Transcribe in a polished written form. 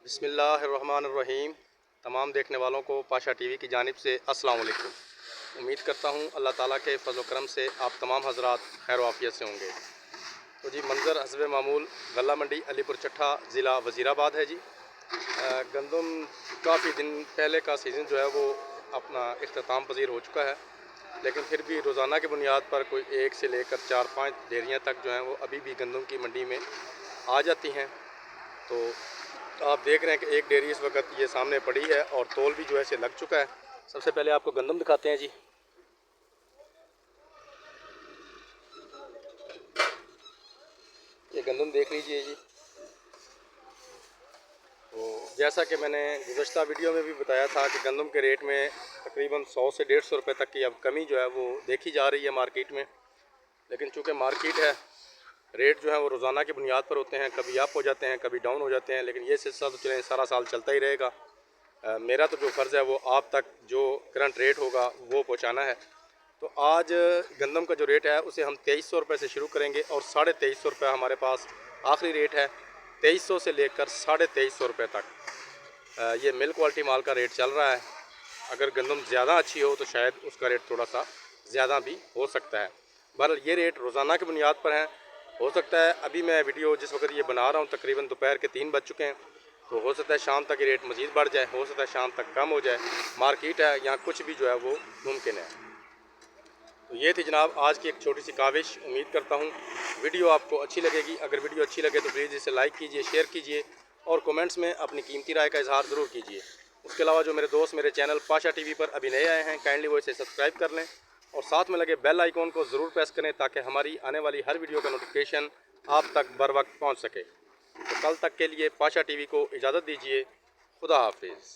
बिस्मिल्लाहिर्रहमानिर्रहीम। तमाम देखने वालों को पाशा टीवी की जानिब से अस्सलाम वालेकुम। उम्मीद करता हूँ अल्लाह ताला के फजल करम से आप तमाम हजरात खैर वाफियत से होंगे। तो जी मंज़र हस्बे मामूल गल्ला मंडी अलीपुर चट्ठा ज़िला वज़ीराबाद है जी। गंदम काफ़ी दिन पहले का सीज़न जो है वो अपना इख्तिताम पजीर हो चुका है, लेकिन फिर भी रोज़ाना की बुनियाद पर कोई 1 से लेकर 4-5 डेयरियाँ तक जो हैं वो अभी भी गंदम की मंडी में आ जाती हैं। तो आप देख रहे हैं कि एक डेयरी इस वक्त ये सामने पड़ी है और तोल भी जो है से लग चुका है। सबसे पहले आपको गंदम दिखाते हैं जी। ये गंदम देख लीजिए जी। तो जैसा कि मैंने गुज़श्ता वीडियो में भी बताया था कि गंदम के रेट में तकरीबन 100 से 150 रुपये तक की अब कमी जो है वो देखी जा रही है मार्केट में। लेकिन चूँकि मार्केट है, रेट जो है वो रोज़ाना की बुनियाद पर होते हैं, कभी अप हो जाते हैं, कभी डाउन हो जाते हैं, लेकिन ये सिलसिला तो चलें सारा साल चलता ही रहेगा। मेरा तो जो फ़र्ज़ है वो आप तक जो करंट रेट होगा वो पहुंचाना है। तो आज गंदम का जो रेट है उसे हम 2300 रुपये से शुरू करेंगे और 2350 रुपये हमारे पास आखिरी रेट है। 2300 से लेकर 2350 रुपये तक ये मिल क्वालिटी माल का रेट चल रहा है। अगर गंदम ज़्यादा अच्छी हो तो शायद उसका रेट थोड़ा सा ज़्यादा भी हो सकता है। बहरहाल ये रेट रोज़ाना की बुनियाद पर है। हो सकता है अभी मैं वीडियो जिस वक्त ये बना रहा हूँ तकरीबन दोपहर के 3 बज चुके हैं, तो हो सकता है शाम तक ये रेट मज़ीद बढ़ जाए, हो सकता है शाम तक कम हो जाए। मार्केट है, यहाँ कुछ भी जो है वो मुमकिन है। तो ये थी जनाब आज की एक छोटी सी काविश। उम्मीद करता हूँ वीडियो आपको अच्छी लगेगी। अगर वीडियो अच्छी लगे तो प्लीज़ इसे लाइक कीजिए, शेयर कीजिए और कमेंट्स में अपनी कीमती राय का इजहार ज़रूर कीजिए। उसके अलावा जो मेरे दोस्त मेरे चैनल पाशा टीवी पर अभी नए आए हैं, काइंडली वो इसे सब्सक्राइब कर लें और साथ में लगे बेल आइकॉन को ज़रूर प्रेस करें ताकि हमारी आने वाली हर वीडियो का नोटिफिकेशन आप तक बर वक्त पहुँच सके। तो कल तक के लिए पाशा टीवी को इजाज़त दीजिए। खुदा हाफिज़।